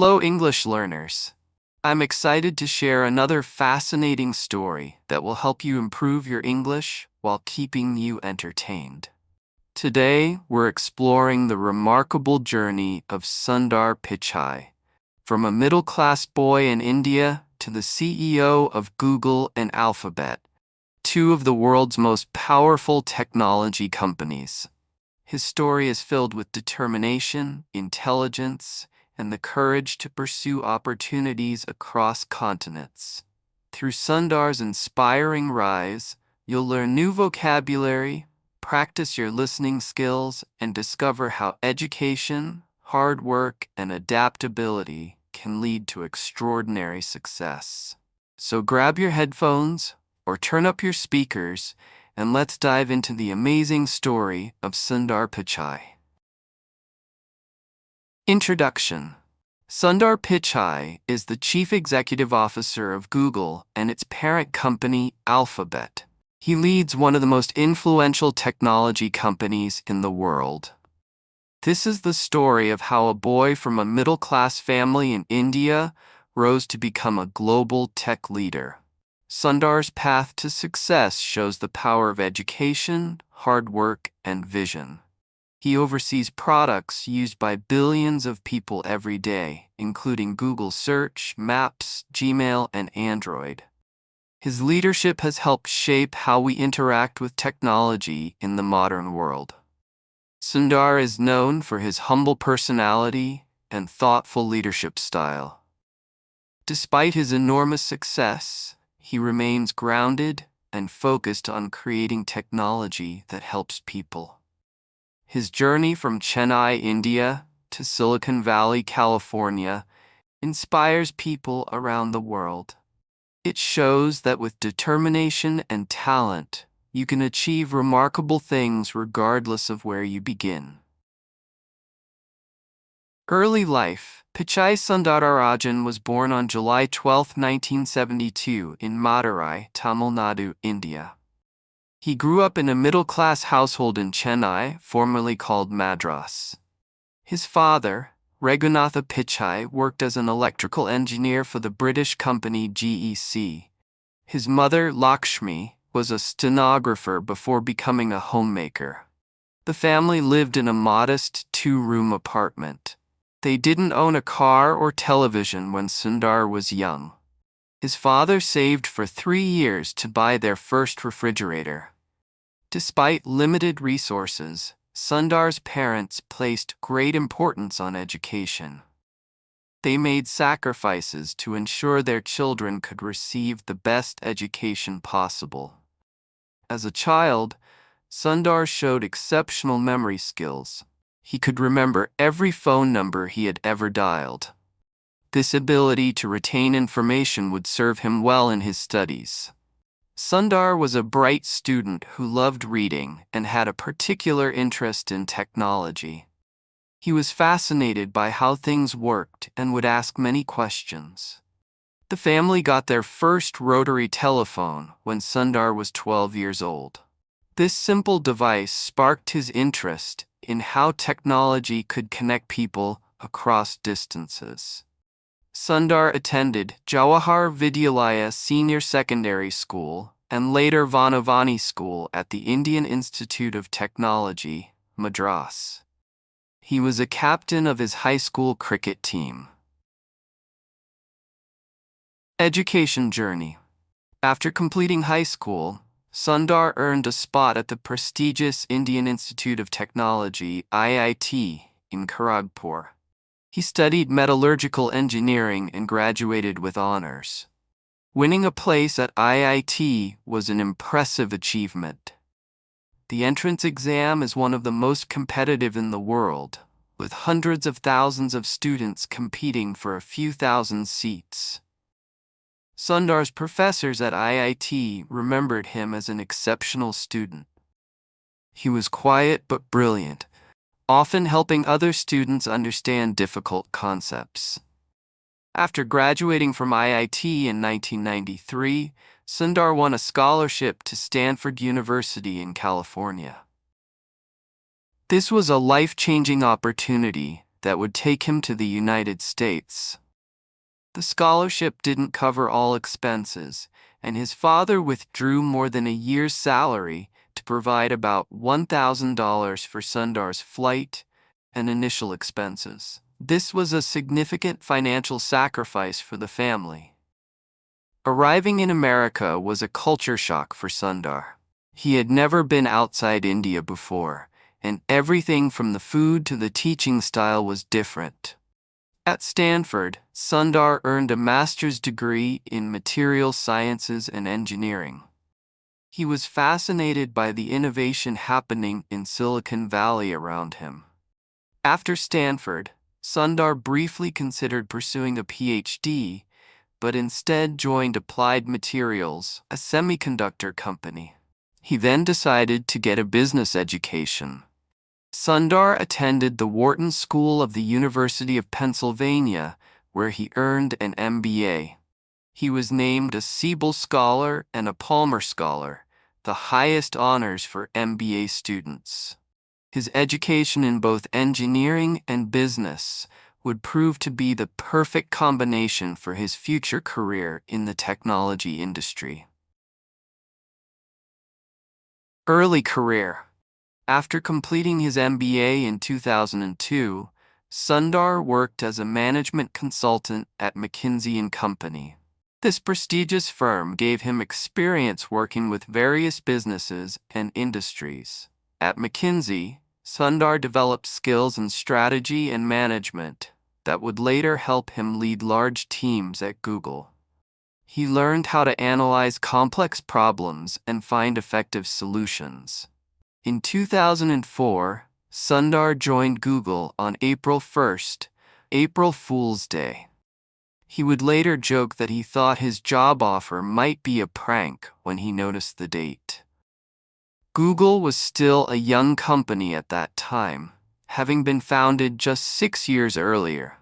Hello, English learners. I'm excited to share another fascinating story that will help you improve your English while keeping you entertained. Today, we're exploring the remarkable journey of Sundar Pichai, from a middle-class boy in India to the CEO of Google and Alphabet, two of the world's most powerful technology companies. His story is filled with determination, intelligence, and the courage to pursue opportunities across continents. Through Sundar's inspiring rise, you'll learn new vocabulary, practice your listening skills, and discover how education, hard work, and adaptability can lead to extraordinary success. So grab your headphones or turn up your speakers, and let's dive into the amazing story of Sundar Pichai. Introduction. Sundar Pichai is the Chief Executive Officer of Google and its parent company, Alphabet. He leads one of the most influential technology companies in the world. This is the story of how a boy from a middle-class family in India rose to become a global tech leader. Sundar's path to success shows the power of education, hard work, and vision. He oversees products used by billions of people every day, including Google Search, Maps, Gmail, and Android. His leadership has helped shape how we interact with technology in the modern world. Sundar is known for his humble personality and thoughtful leadership style. Despite his enormous success, he remains grounded and focused on creating technology that helps people. His journey from Chennai, India, to Silicon Valley, California, inspires people around the world. It shows that with determination and talent, you can achieve remarkable things regardless of where you begin. Early life. Pichai Sundararajan was born on July 12, 1972, in Madurai, Tamil Nadu, India. He grew up in a middle-class household in Chennai, formerly called Madras. His father, Raghunatha Pichai, worked as an electrical engineer for the British company GEC. His mother, Lakshmi, was a stenographer before becoming a homemaker. The family lived in a modest two-room apartment. They didn't own a car or television when Sundar was young. His father saved for 3 years to buy their first refrigerator. Despite limited resources, Sundar's parents placed great importance on education. They made sacrifices to ensure their children could receive the best education possible. As a child, Sundar showed exceptional memory skills. He could remember every phone number he had ever dialed. This ability to retain information would serve him well in his studies. Sundar was a bright student who loved reading and had a particular interest in technology. He was fascinated by how things worked and would ask many questions. The family got their first rotary telephone when Sundar was 12 years old. This simple device sparked his interest in how technology could connect people across distances. Sundar attended Jawahar Vidyalaya Senior Secondary School and later Vanavani School at the Indian Institute of Technology, Madras. He was a captain of his high school cricket team. Education journey. After completing high school, Sundar earned a spot at the prestigious Indian Institute of Technology, IIT, in Kharagpur. He studied metallurgical engineering and graduated with honors. Winning a place at IIT was an impressive achievement. The entrance exam is one of the most competitive in the world, with hundreds of thousands of students competing for a few thousand seats. Sundar's professors at IIT remembered him as an exceptional student. He was quiet but brilliant, often helping other students understand difficult concepts. After graduating from IIT in 1993, Sundar won a scholarship to Stanford University in California. This was a life-changing opportunity that would take him to the United States. The scholarship didn't cover all expenses, and his father withdrew more than a year's salary to provide about $1,000 for Sundar's flight and initial expenses. This was a significant financial sacrifice for the family. Arriving in America was a culture shock for Sundar. He had never been outside India before, and everything from the food to the teaching style was different. At Stanford, Sundar earned a master's degree in material sciences and engineering. He was fascinated by the innovation happening in Silicon Valley around him. After Stanford, Sundar briefly considered pursuing a PhD, but instead joined Applied Materials, a semiconductor company. He then decided to get a business education. Sundar attended the Wharton School of the University of Pennsylvania, where he earned an MBA. He was named a Siebel Scholar and a Palmer Scholar, the highest honors for MBA students. His education in both engineering and business would prove to be the perfect combination for his future career in the technology industry. Early career. After completing his MBA in 2002, Sundar worked as a management consultant at McKinsey & Company. This prestigious firm gave him experience working with various businesses and industries. At McKinsey, Sundar developed skills in strategy and management that would later help him lead large teams at Google. He learned how to analyze complex problems and find effective solutions. In 2004, Sundar joined Google on April 1st, April Fool's Day. He would later joke that he thought his job offer might be a prank when he noticed the date. Google was still a young company at that time, having been founded just 6 years earlier.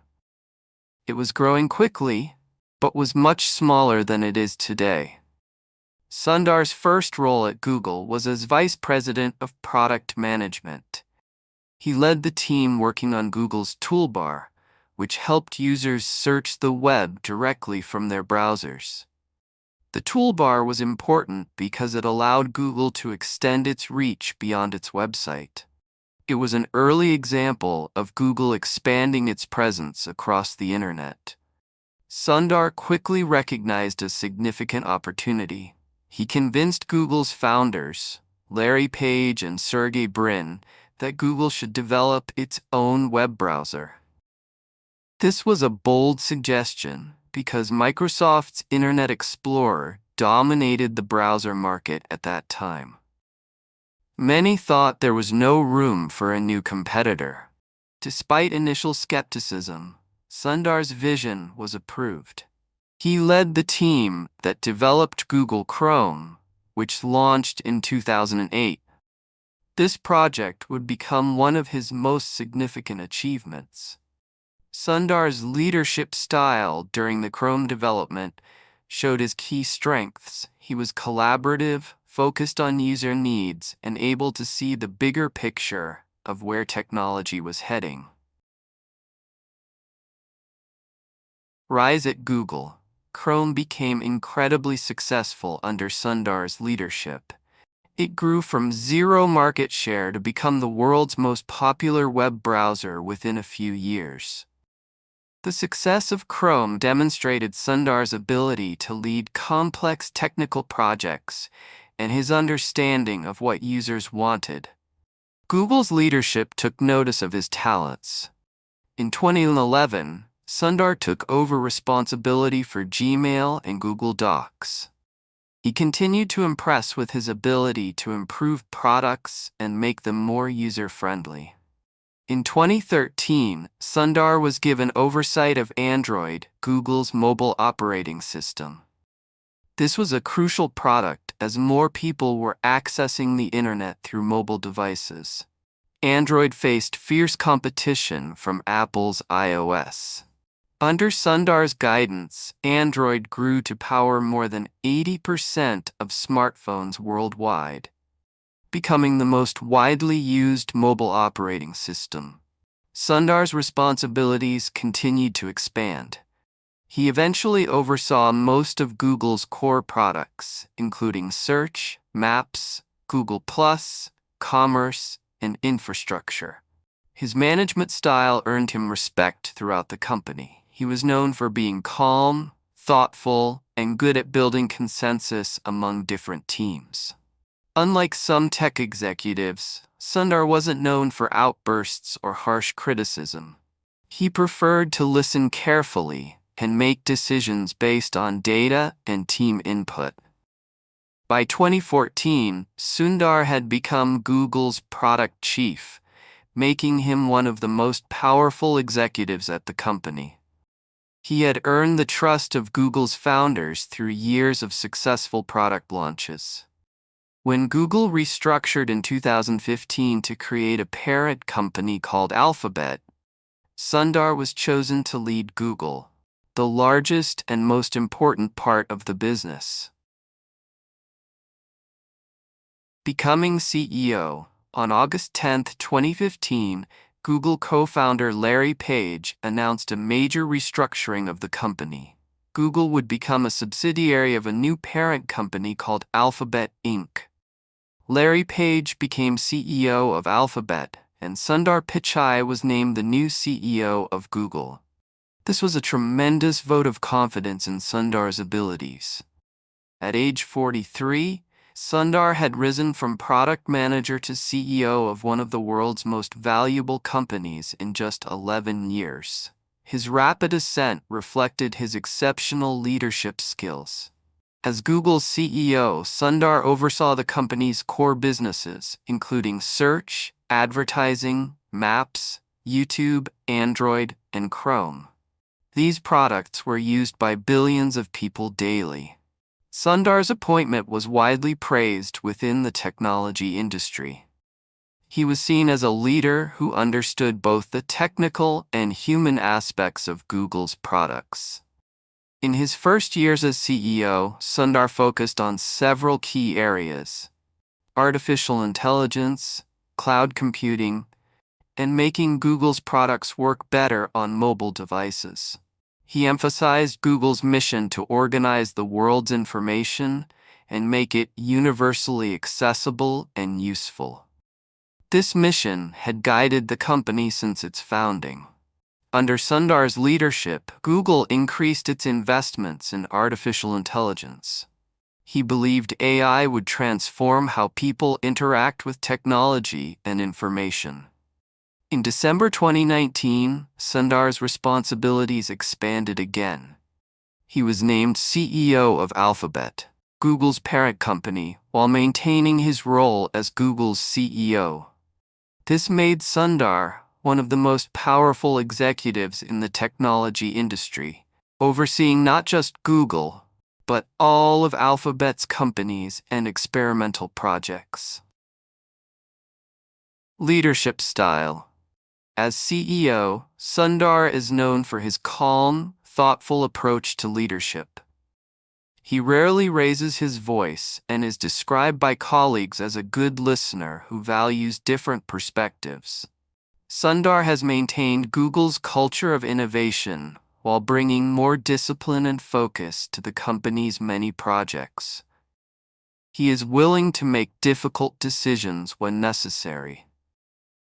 It was growing quickly, but was much smaller than it is today. Sundar's first role at Google was as Vice President of Product Management. He led the team working on Google's toolbar, which helped users search the web directly from their browsers. The toolbar was important because it allowed Google to extend its reach beyond its website. It was an early example of Google expanding its presence across the internet. Sundar quickly recognized a significant opportunity. He convinced Google's founders, Larry Page and Sergey Brin, that Google should develop its own web browser. This was a bold suggestion because Microsoft's Internet Explorer dominated the browser market at that time. Many thought there was no room for a new competitor. Despite initial skepticism, Sundar's vision was approved. He led the team that developed Google Chrome, which launched in 2008. This project would become one of his most significant achievements. Sundar's leadership style during the Chrome development showed his key strengths. He was collaborative, focused on user needs, and able to see the bigger picture of where technology was heading. Rise at Google. Chrome became incredibly successful under Sundar's leadership. It grew from zero market share to become the world's most popular web browser within a few years. The success of Chrome demonstrated Sundar's ability to lead complex technical projects and his understanding of what users wanted. Google's leadership took notice of his talents. In 2011, Sundar took over responsibility for Gmail and Google Docs. He continued to impress with his ability to improve products and make them more user-friendly. In 2013, Sundar was given oversight of Android, Google's mobile operating system. This was a crucial product as more people were accessing the internet through mobile devices. Android faced fierce competition from Apple's iOS. Under Sundar's guidance, Android grew to power more than 80% of smartphones worldwide, becoming the most widely used mobile operating system. Sundar's responsibilities continued to expand. He eventually oversaw most of Google's core products, including Search, Maps, Google+, Commerce, and Infrastructure. His management style earned him respect throughout the company. He was known for being calm, thoughtful, and good at building consensus among different teams. Unlike some tech executives, Sundar wasn't known for outbursts or harsh criticism. He preferred to listen carefully and make decisions based on data and team input. By 2014, Sundar had become Google's product chief, making him one of the most powerful executives at the company. He had earned the trust of Google's founders through years of successful product launches. When Google restructured in 2015 to create a parent company called Alphabet, Sundar was chosen to lead Google, the largest and most important part of the business. Becoming CEO. On August 10, 2015, Google co-founder Larry Page announced a major restructuring of the company. Google would become a subsidiary of a new parent company called Alphabet Inc. Larry Page became CEO of Alphabet, and Sundar Pichai was named the new CEO of Google. This was a tremendous vote of confidence in Sundar's abilities. At age 43, Sundar had risen from product manager to CEO of one of the world's most valuable companies in just 11 years. His rapid ascent reflected his exceptional leadership skills. As Google's CEO, Sundar oversaw the company's core businesses, including Search, Advertising, Maps, YouTube, Android, and Chrome. These products were used by billions of people daily. Sundar's appointment was widely praised within the technology industry. He was seen as a leader who understood both the technical and human aspects of Google's products. In his first years as CEO, Sundar focused on several key areas: artificial intelligence, cloud computing, and making Google's products work better on mobile devices. He emphasized Google's mission to organize the world's information and make it universally accessible and useful. This mission had guided the company since its founding. Under Sundar's leadership, Google increased its investments in artificial intelligence. He believed AI would transform how people interact with technology and information. In December 2019, Sundar's responsibilities expanded again. He was named CEO of Alphabet, Google's parent company, while maintaining his role as Google's CEO. This made Sundar one of the most powerful executives in the technology industry, overseeing not just Google, but all of Alphabet's companies and experimental projects. Leadership style. As CEO, Sundar is known for his calm, thoughtful approach to leadership. He rarely raises his voice and is described by colleagues as a good listener who values different perspectives. Sundar has maintained Google's culture of innovation while bringing more discipline and focus to the company's many projects. He is willing to make difficult decisions when necessary.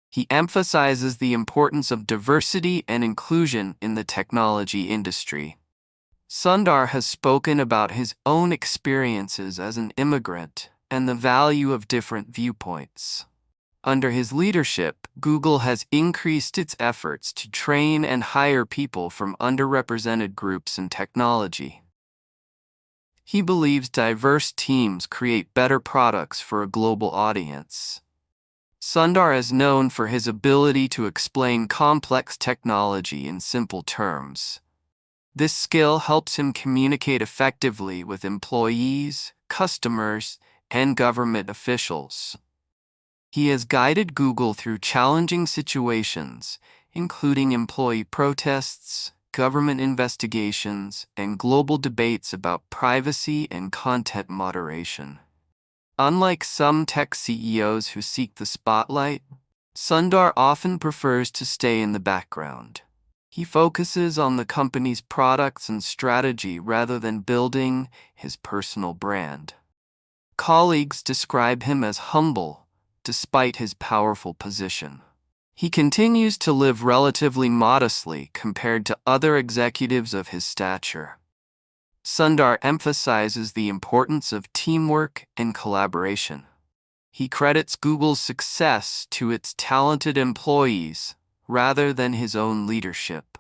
He emphasizes the importance of diversity and inclusion in the technology industry. Sundar has spoken about his own experiences as an immigrant and the value of different viewpoints. Under his leadership, Google has increased its efforts to train and hire people from underrepresented groups in technology. He believes diverse teams create better products for a global audience. Sundar is known for his ability to explain complex technology in simple terms. This skill helps him communicate effectively with employees, customers, and government officials. He has guided Google through challenging situations, including employee protests, government investigations, and global debates about privacy and content moderation. Unlike some tech CEOs who seek the spotlight, Sundar often prefers to stay in the background. He focuses on the company's products and strategy rather than building his personal brand. Colleagues describe him as humble, despite his powerful position. He continues to live relatively modestly compared to other executives of his stature. Sundar emphasizes the importance of teamwork and collaboration. He credits Google's success to its talented employees rather than his own leadership.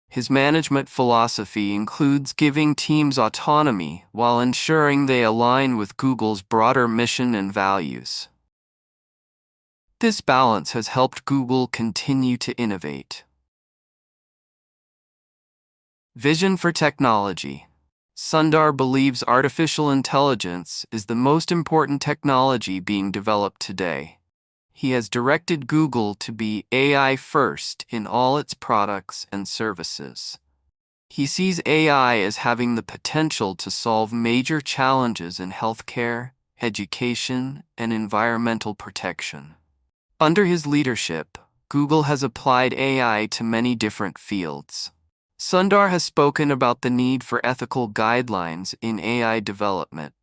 His management philosophy includes giving teams autonomy while ensuring they align with Google's broader mission and values. This balance has helped Google continue to innovate. Vision for technology. Sundar believes artificial intelligence is the most important technology being developed today. He has directed Google to be AI first in all its products and services. He sees AI as having the potential to solve major challenges in healthcare, education, and environmental protection. Under his leadership, Google has applied AI to many different fields. Sundar has spoken about the need for ethical guidelines in AI development.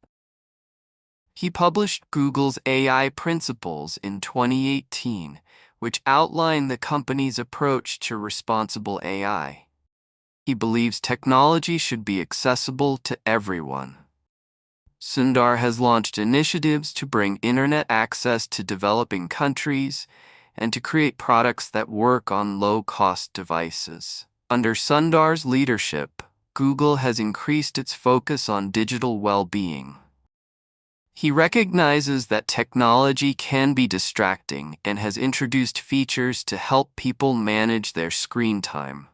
He published Google's AI Principles in 2018, which outline the company's approach to responsible AI. He believes technology should be accessible to everyone. Sundar has launched initiatives to bring internet access to developing countries and to create products that work on low-cost devices. Under Sundar's leadership, Google has increased its focus on digital well-being. He recognizes that technology can be distracting and has introduced features to help people manage their screen time.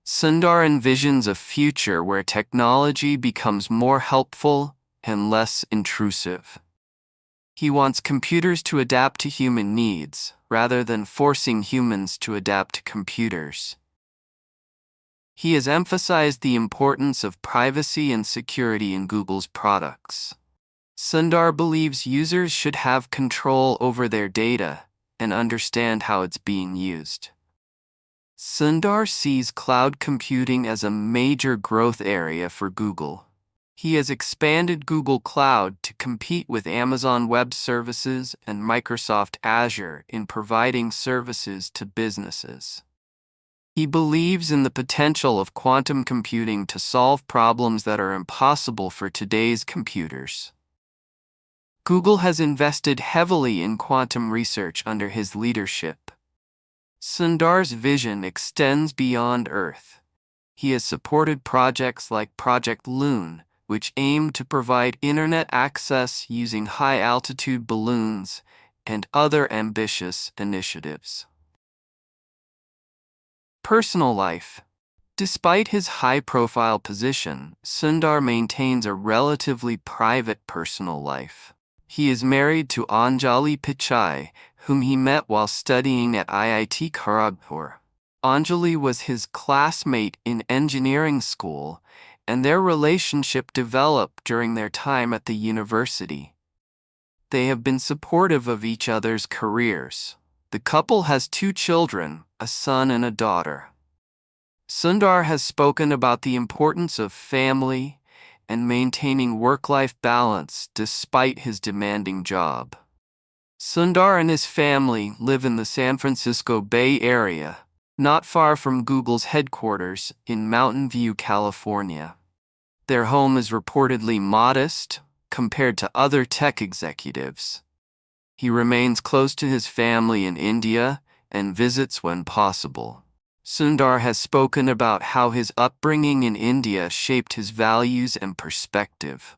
Sundar envisions a future where technology becomes more helpful and less intrusive. He wants computers to adapt to human needs rather than forcing humans to adapt to computers. He has emphasized the importance of privacy and security in Google's products. Sundar believes users should have control over their data and understand how it's being used. Sundar sees cloud computing as a major growth area for Google. He has expanded Google Cloud to compete with Amazon Web Services and Microsoft Azure in providing services to businesses. He believes in the potential of quantum computing to solve problems that are impossible for today's computers. Google has invested heavily in quantum research under his leadership. Sundar's vision extends beyond Earth. He has supported projects like Project Loon, which aim to provide internet access using high-altitude balloons, and other ambitious initiatives. Personal life. Despite his high-profile position, Sundar maintains a relatively private personal life. He is married to Anjali Pichai, whom he met while studying at IIT Kharagpur. Anjali was his classmate in engineering school, and their relationship developed during their time at the university. They have been supportive of each other's careers. The couple has 2 children, a son and a daughter. Sundar has spoken about the importance of family and maintaining work-life balance despite his demanding job. Sundar and his family live in the San Francisco Bay Area, not far from Google's headquarters in Mountain View, California. Their home is reportedly modest compared to other tech executives. He remains close to his family in India and visits when possible. Sundar has spoken about how his upbringing in India shaped his values and perspective.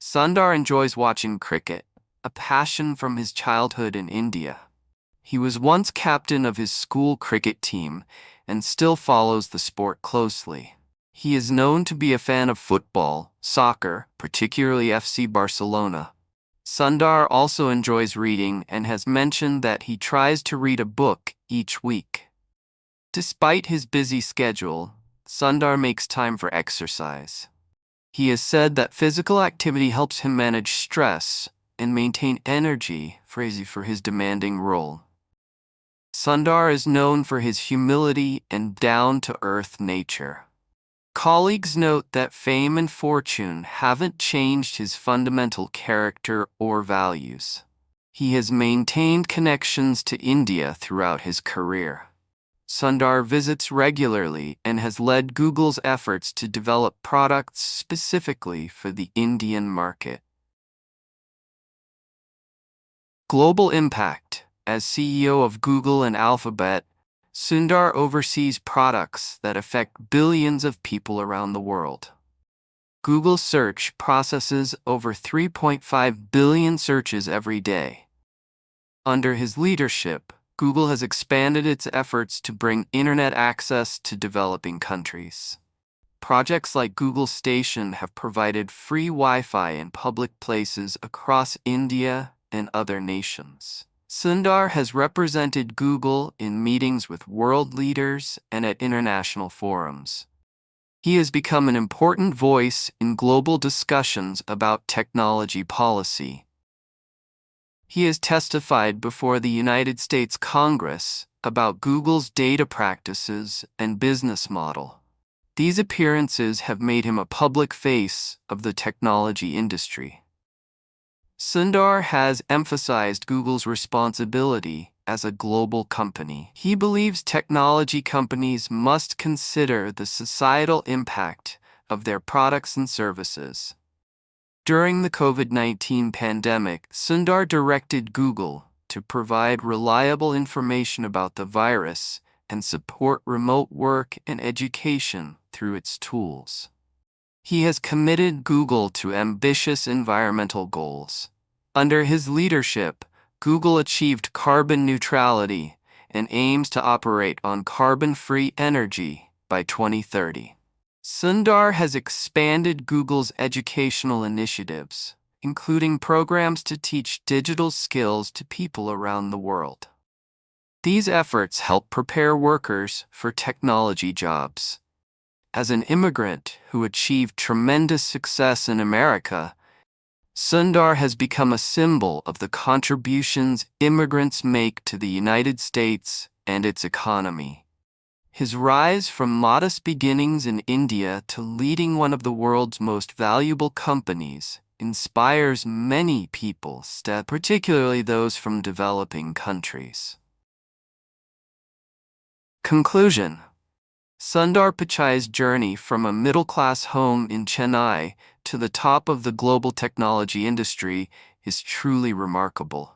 Sundar enjoys watching cricket, a passion from his childhood in India. He was once captain of his school cricket team and still follows the sport closely. He is known to be a fan of football, soccer, particularly FC Barcelona. Sundar also enjoys reading and has mentioned that he tries to read a book each week. Despite his busy schedule, Sundar makes time for exercise. He has said that physical activity helps him manage stress and maintain energy for his demanding role. Sundar is known for his humility and down-to-earth nature. Colleagues note that fame and fortune haven't changed his fundamental character or values. He has maintained connections to India throughout his career. Sundar visits regularly and has led Google's efforts to develop products specifically for the Indian market. Global impact. As CEO of Google and Alphabet, Sundar oversees products that affect billions of people around the world. Google Search processes over 3.5 billion searches every day. Under his leadership, Google has expanded its efforts to bring internet access to developing countries. Projects like Google Station have provided free Wi-Fi in public places across India and other nations. Sundar has represented Google in meetings with world leaders and at international forums. He has become an important voice in global discussions about technology policy. He has testified before the United States Congress about Google's data practices and business model. These appearances have made him a public face of the technology industry. Sundar has emphasized Google's responsibility as a global company. He believes technology companies must consider the societal impact of their products and services. During the COVID-19 pandemic, Sundar directed Google to provide reliable information about the virus and support remote work and education through its tools. He has committed Google to ambitious environmental goals. Under his leadership, Google achieved carbon neutrality and aims to operate on carbon-free energy by 2030. Sundar has expanded Google's educational initiatives, including programs to teach digital skills to people around the world. These efforts help prepare workers for technology jobs. As an immigrant who achieved tremendous success in America, Sundar has become a symbol of the contributions immigrants make to the United States and its economy. His rise from modest beginnings in India to leading one of the world's most valuable companies inspires many people, particularly those from developing countries. Conclusion. Sundar Pichai's journey from a middle-class home in Chennai to the top of the global technology industry is truly remarkable.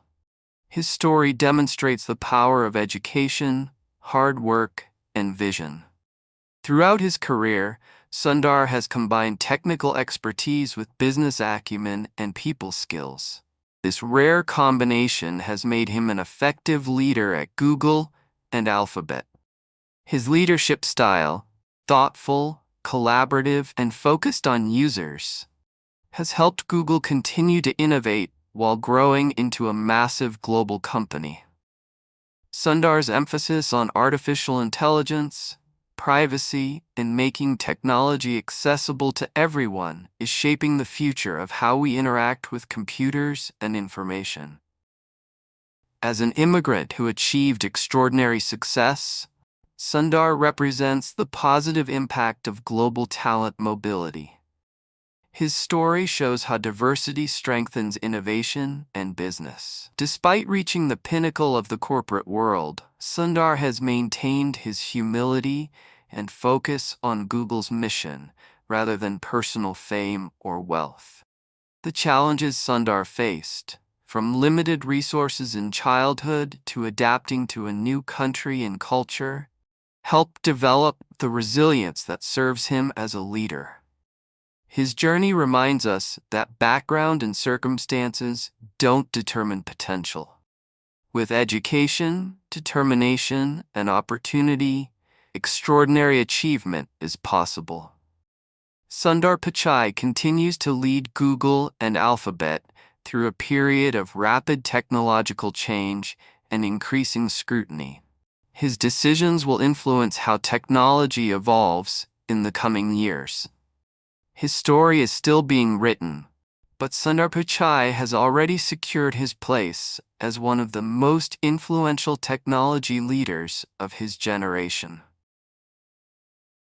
His story demonstrates the power of education, hard work, and vision. Throughout his career, Sundar has combined technical expertise with business acumen and people skills. This rare combination has made him an effective leader at Google and Alphabet. His leadership style, thoughtful, collaborative, and focused on users, has helped Google continue to innovate while growing into a massive global company. Sundar's emphasis on artificial intelligence, privacy, and making technology accessible to everyone is shaping the future of how we interact with computers and information. As an immigrant who achieved extraordinary success, Sundar represents the positive impact of global talent mobility. His story shows how diversity strengthens innovation and business. Despite reaching the pinnacle of the corporate world, Sundar has maintained his humility and focus on Google's mission rather than personal fame or wealth. The challenges Sundar faced, from limited resources in childhood to adapting to a new country and culture, helped develop the resilience that serves him as a leader. His journey reminds us that background and circumstances don't determine potential. With education, determination, and opportunity, extraordinary achievement is possible. Sundar Pichai continues to lead Google and Alphabet through a period of rapid technological change and increasing scrutiny. His decisions will influence how technology evolves in the coming years. His story is still being written, but Sundar Pichai has already secured his place as one of the most influential technology leaders of his generation.